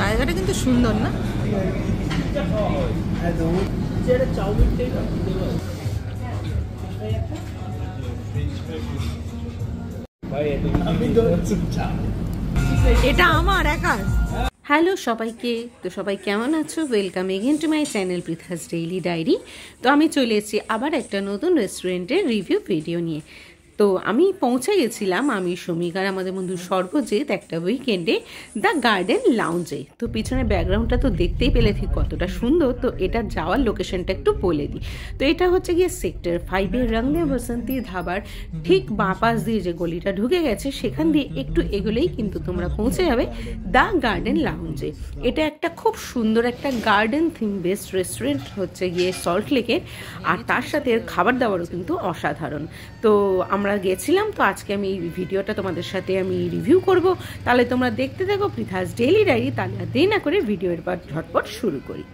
জায়গাটা কিন্তু সুন্দর না? এটা আমার একার। হ্যালো সবাইকে, তো সবাই কেমন আছো? Welcome again to my channel Pritha's daily diary. তো আমি চলে এসেছি আবার একটা নতুন রেস্টুরেন্টের রিভিউ ভিডিও নিয়ে। তো আমি পৌঁছে গেছিলাম, আমি সমীকার আমাদের বন্ধু সর্বজিৎ, একটা উইকেন্ডে দ্য গার্ডেন লাউঞ্জে। তো পিছনে ব্যাকগ্রাউন্ডটা তো দেখতেই পেলে ঠিক কতটা সুন্দর। তো এটা যাওয়ার লোকেশনটা একটু বলে দিই। তো এটা হচ্ছে গিয়ে সেক্টর 5-এর রঙে বসন্তী ধাবার ঠিক বাঁ পাশ দিয়ে যে গলিটা ঢুকে গেছে সেখান দিয়ে একটু এগোলেই কিন্তু তোমরা পৌঁছে যাবে দ্য গার্ডেন লাউঞ্জে। এটা একটা খুব সুন্দর একটা গার্ডেন থিম বেসড রেস্টুরেন্ট হচ্ছে গিয়ে সল্ট লেকের, আর তার সাথে এর খাবার দাবারও কিন্তু অসাধারণ। তো আমরা গেছিলাম, তো আজকে আমি এই ভিডিওটা তোমাদের সাথে আমি রিভিউ করব। তাহলে তোমরা দেখতে থাকো পৃথাস ডেইলি ডায়েরি। তাহলে আর দেরি না করে ভিডিওর পর ঝটপট শুরু করি।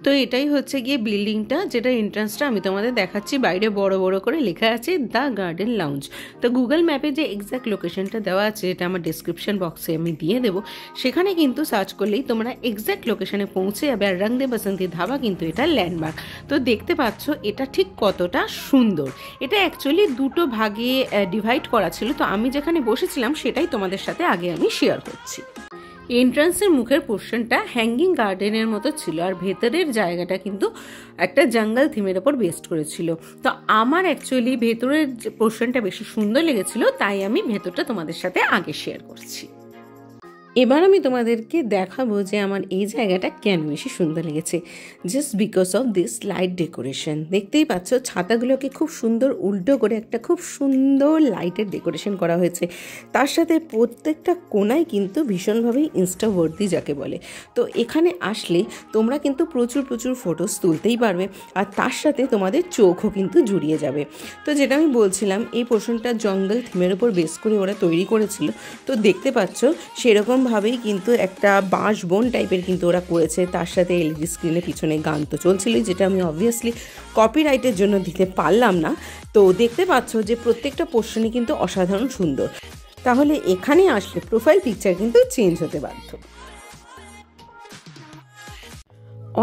তো এটাই হচ্ছে গিয়ে বিল্ডিংটা, যেটা এন্ট্রান্সটা আমি তোমাদের দেখাচ্ছি। বাইরে বড় বড় করে লেখা আছে দ্য গার্ডেন লাউঞ্জ। তো গুগল ম্যাপে যে এক্স্যাক্ট লোকেশনটা দেওয়া আছে, এটা আমার ডিসক্রিপশন বক্সে আমি দিয়ে দেবো, সেখানে কিন্তু সার্চ করলেই তোমরা এক্স্যাক্ট লোকেশনে পৌঁছে যাবে। আর রং দে বসন্তী ধাবা কিন্তু এটা ল্যান্ডমার্ক। তো দেখতে পাচ্ছ এটা ঠিক কতটা সুন্দর। এটা অ্যাকচুয়ালি দুটো ভাগে ডিভাইড করা ছিল। তো আমি যেখানে বসেছিলাম সেটাই তোমাদের সাথে আগে আমি শেয়ার করছি। এন্ট্রান্সের মুখের পোর্শনটা হ্যাঙ্গিং গার্ডেনের মতো ছিল, আর ভেতরের জায়গাটা কিন্তু একটা জঙ্গল থিমের ওপর বেস্ড করেছিল। তো আমার অ্যাকচুয়ালি ভেতরের পোর্শনটা বেশি সুন্দর লেগেছিল, তাই আমি ভেতরটা তোমাদের সাথে আগে শেয়ার করছি। এবার আমি তোমাদেরকে দেখাবো যে আমার এই জায়গাটা কেন বেশি সুন্দর লেগেছে। Just because of this light decoration. দেখতেই পাচ্ছ ছাতাগুলোকে খুব সুন্দর উল্টো করে একটা খুব সুন্দর লাইটের ডেকোরেশন করা হয়েছে। তার সাথে প্রত্যেকটা কোনায় কিন্তু ভীষণভাবেই ইনস্টাওয়ার্দি যাকে বলে। তো এখানে আসলে তোমরা কিন্তু প্রচুর প্রচুর ফটোস তুলতেই পারবে, আর তার সাথে তোমাদের চোখও কিন্তু জুড়িয়ে যাবে। তো যেটা আমি বলছিলাম, এই পোর্শনটা জঙ্গল থিমের ওপর বেস করে ওরা তৈরি করেছিল। তো দেখতে পাচ্ছ সেরকম ভাবেই কিন্তু একটা বাঁশ বন টাইপের কিন্তু ওরা করেছে। তার সাথে এলইডি স্ক্রিনের পিছনে গান তো চলছিলই, যেটা আমি অবভিয়াসলি কপিরাইটের জন্য দিতে পারলাম না। তো দেখতে পাচ্ছ যে প্রত্যেকটা পোর্শনই কিন্তু অসাধারণ সুন্দর। তাহলে এখানে আসলে প্রোফাইল পিকচার কিন্তু চেঞ্জ হতে বাধ্য।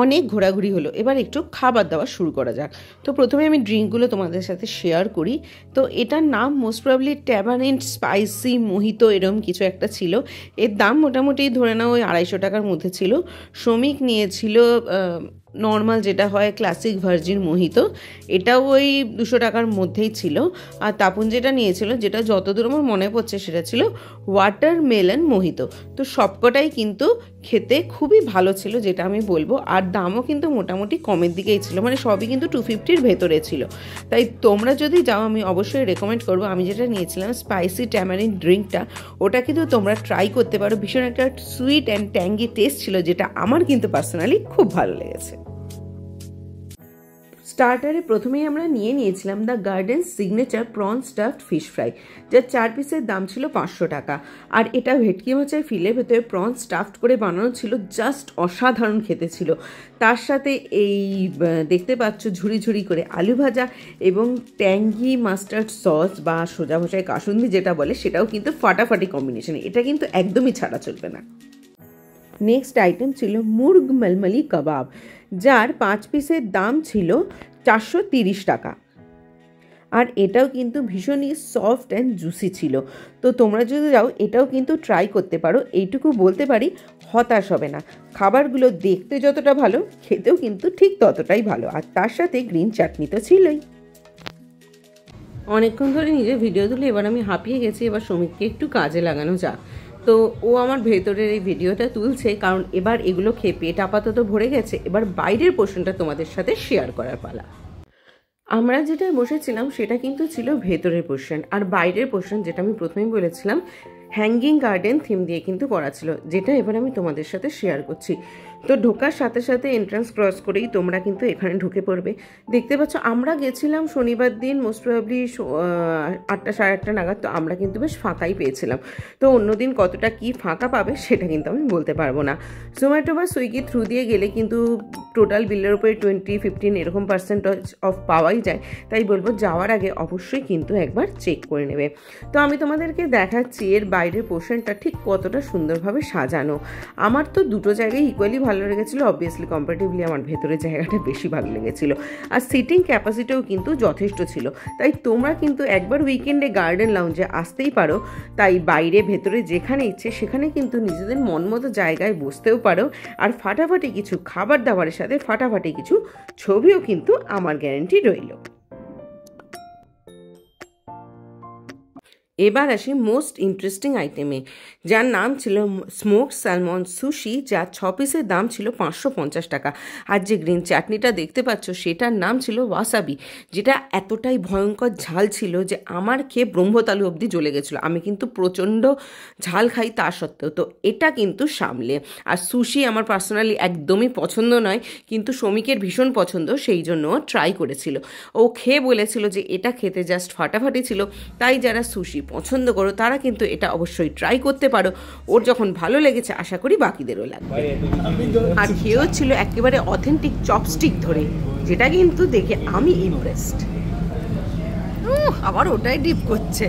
অনেক ঘোরাঘুরি হলো, এবার একটু খাবার দাবার শুরু করা যাক। তো প্রথমে আমি ড্রিঙ্কগুলো তোমাদের সাথে শেয়ার করি। তো এটার নাম মোস্ট প্রবাবলি ট্যাবারেন্ট স্পাইসি মোহিতো এরকম কিছু একটা ছিল। এর দাম মোটামুটি ধরে নাও ওই 250 টাকার মধ্যে ছিল। শ্রমিক নিয়েছিল নর্মাল যেটা হয় ক্লাসিক ভার্জিন মোহিতো, এটাও ওই 200 টাকার মধ্যেই ছিল। আর তাপন যেটা নিয়েছিল, যেটা যতদূর আমার মনে পড়ছে সেটা ছিল ওয়াটারমেলন মোহিতো। তো সবকটাই কিন্তু খেতে খুবই ভালো ছিল, যেটা আমি বলবো। আর দামও কিন্তু মোটামুটি কমের দিকেই ছিল, মানে সবই কিন্তু 250-র ভেতরে ছিল। তাই তোমরা যদি যাও আমি অবশ্যই রেকমেন্ড করবো। আমি যেটা নিয়েছিলাম স্পাইসি ট্যামারিন ড্রিঙ্কটা, ওটা কিন্তু তোমরা ট্রাই করতে পারো। ভীষণ একটা সুইট অ্যান্ড ট্যাঙ্গি টেস্ট ছিল, যেটা আমার কিন্তু পার্সোনালি খুব ভালো লেগেছে। স্টার্টারে প্রথমেই আমরা নিয়েছিলাম the garden signature prawn stuffed fish fry, যার 4 পিসের দাম ছিল 500 টাকা। আর এটা ভেটকি মাছের ফিলের ভেতরে প্রন স্টাফড করে বানানো ছিল, জাস্ট অসাধারণ খেতে ছিল। তার সাথে এই দেখতে পাচ্ছ ঝুড়ি ঝুড়ি করে আলু ভাজা এবং ট্যাঙ্গি মাস্টার্ড সস বা সোজা ভাষায় কাসুন্দি যেটা বলে, সেটাও কিন্তু ফাটাফাটি কম্বিনেশন। এটা কিন্তু একদমই ছাড়া চলবে না। নেক্সট আইটেম ছিল মুর্গ মলমলি কাবাব, যার 5 পিসের দাম ছিল 430 টাকা। আর এটাও কিন্তু ভীষণই সফট অ্যান্ড জুসি ছিল। তো তোমরা যদি যাও এটাও কিন্তু ট্রাই করতে পারো। এইটুকু বলতে পারি, হতাশ হবে না। খাবারগুলো দেখতে যতটা ভালো, খেতেও কিন্তু ঠিক ততটাই ভালো। আর তার সাথে গ্রিন চাটনি তো ছিলই। অনেকক্ষণ ধরে নিজের ভিডিও তুলে এবার আমি হাঁপিয়ে গেছি। এবার শ্রমিককে একটু কাজে লাগানো যাক। তো ও আমার ভেতরের এই ভিডিওটা তুলছে, কারণ এবার এগুলো খেয়ে পেট আপাতত ভরে গেছে। এবার বাইরের পোর্শনটা তোমাদের সাথে শেয়ার করার পালা। আমরা যেটা বসেছিলাম সেটা কিন্তু ছিল ভেতরের পোর্শন, আর বাইরের পোর্শন যেটা আমি প্রথমেই বলেছিলাম হ্যাঙ্গিং গার্ডেন থিম দিয়ে কিন্তু করা ছিল, যেটা এবার আমি তোমাদের সাথে শেয়ার করছি। তো ঢোকার সাথে সাথে এন্ট্রান্স ক্রস করেই তোমরা কিন্তু এখানে ঢুকে পড়বে। দেখতে পাচ্ছ আমরা গেছিলাম শনিবার দিন, মোস্ট প্রবাবলি 8টা সাড়ে 8টা নাগাদ। তো আমরা কিন্তু বেশ ফাঁকাই পেয়েছিলাম। তো অন্যদিন কতটা কি ফাঁকা পাবে সেটা কিন্তু আমি বলতে পারবো না। জোম্যাটো বা সুইগি থ্রু দিয়ে গেলে কিন্তু টোটাল বিলের উপরে 20-15 এরকম % অফ পাওয়াই যায়। তাই বলবো যাওয়ার আগে অবশ্যই কিন্তু একবার চেক করে নেবে। তো আমি তোমাদেরকে দেখাচ্ছি এর বাইরের পোর্শনটা ঠিক কতটা সুন্দরভাবে সাজানো। আমার তো দুটো জায়গায় ইকুয়ালি ভালো লেগেছিলো, অবভিয়াসলি কম্পারেটিভলি আমার ভেতরের জায়গাটা বেশি ভালো লেগেছিলো। আর সিটিং ক্যাপাসিটিও কিন্তু যথেষ্ট ছিল। তাই তোমরা কিন্তু একবার উইকেন্ডে গার্ডেন লাউঞ্জে আসতেই পারো। তাই বাইরে ভেতরে যেখানে ইচ্ছে সেখানে কিন্তু নিজেদের মন মতো জায়গায় বসতেও পারো। আর ফাটাফাটি কিছু খাবার দাবারের সাথে ফাটাফাটি কিছু ছবিও কিন্তু আমার গ্যারেন্টি রইল। এবার আসি মোস্ট ইন্টারেস্টিং আইটেমে, যার নাম ছিল স্মোক স্যালমন সুশি, যার 6 পিসের দাম ছিল 550 টাকা। আর যে গ্রিন চাটনিটা দেখতে পাচ্ছ সেটার নাম ছিল ওয়াসাবি, যেটা এতটাই ভয়ঙ্কর ঝাল ছিল যে আমার খেয়ে ব্রহ্মতালু অবধি জ্বলে গেছিলো। আমি কিন্তু প্রচণ্ড ঝাল খাই তা সত্ত্বেও। তো এটা কিন্তু সামলে। আর সুশি আমার পার্সোনালি একদমই পছন্দ নয়, কিন্তু শ্রমিকের ভীষণ পছন্দ, সেই জন্য ট্রাই করেছিল। ও খেয়ে বলেছিল যে এটা খেতে জাস্ট ফাটাফাটি ছিল। তাই যারা সুশি পছন্দ করো তারা কিন্তু এটা অবশ্যই ট্রাই করতে পারো। ওর যখন ভালো লেগেছে আশা করি বাকিদেরও লাগবে। আর খেয়েও ছিল একেবারে অথেন্টিক চপস্টিক ধরে, যেটা কিন্তু দেখে আমি ইমপ্রেসড। আবার ওটাই ডিপ করছে।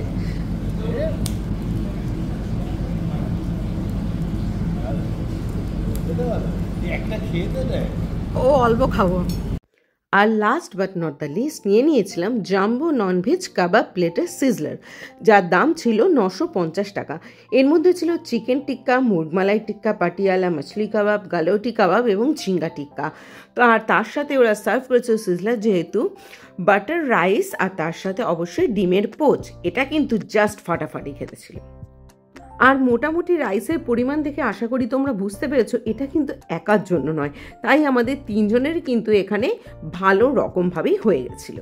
ও অল্প খাবো। আর last but not the least নিয়েছিলাম জাম্বো ননভেজ কাবাব প্লেটের সিজলার, যার দাম ছিল 950 টাকা। এর মধ্যে ছিল চিকেন টিক্কা, মুরগমালাই টিক্কা, পাটিয়ালা মাছলি কাবাব, গালোটি কাবাব এবং ঝিঙ্গা টিক্কা। তো আর তার সাথে ওরা সার্ভ করেছে সিজলার যেহেতু বাটার রাইস, আর তার সাথে অবশ্যই ডিমের পোচ। এটা কিন্তু জাস্ট ফাটাফাটি খেতে ছিল। আর মোটামুটি রাইসের পরিমাণ দেখে আশা করি তোমরা বুঝতে পেরেছো এটা কিন্তু একার জন্য নয়, তাই আমাদের 3 জনের কিন্তু এখানে ভালো রকমভাবেই হয়ে গেছিল।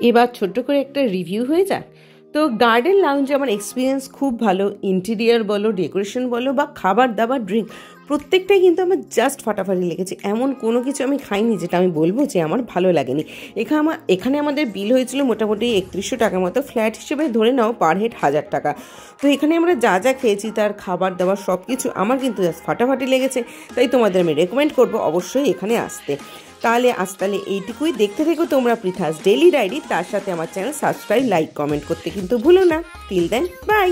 এবার ছোট্ট করে একটা রিভিউ হয়ে যাক। তো গার্ডেন লাউঞ্জে আমার এক্সপিরিয়েন্স খুব ভালো। ইন্টেরিয়ার বলো, ডেকোরেশন বলো বা খাবার দাবার, ড্রিঙ্ক, প্রত্যেকটাই কিন্তু আমার জাস্ট ফাটাফাটি লেগেছে। এমন কোনো কিছু আমি খাইনি যেটা আমি বলবো যে আমার ভালো লাগেনি। এখানে আমাদের বিল হয়েছিল মোটামুটি 3100 টাকা মতো, ফ্ল্যাট হিসেবে ধরে নাও পার হেড 1000 টাকা। তো এখানে আমরা যা যা খেয়েছি তার খাবার দাবার সব কিছু আমার কিন্তু জাস্ট ফাটাফাটি লেগেছে। তাই তোমাদের আমি রেকমেন্ড করবো অবশ্যই এখানে আসতে। তাহলে এইটুকুই। দেখতে থেকো তোমরা পৃথাস ডেইলি ডায়েরি, তার সাথে আমার চ্যানেল সাবস্ক্রাইব, লাইক, কমেন্ট করতে কিন্তু ভুলো না। Till then, by.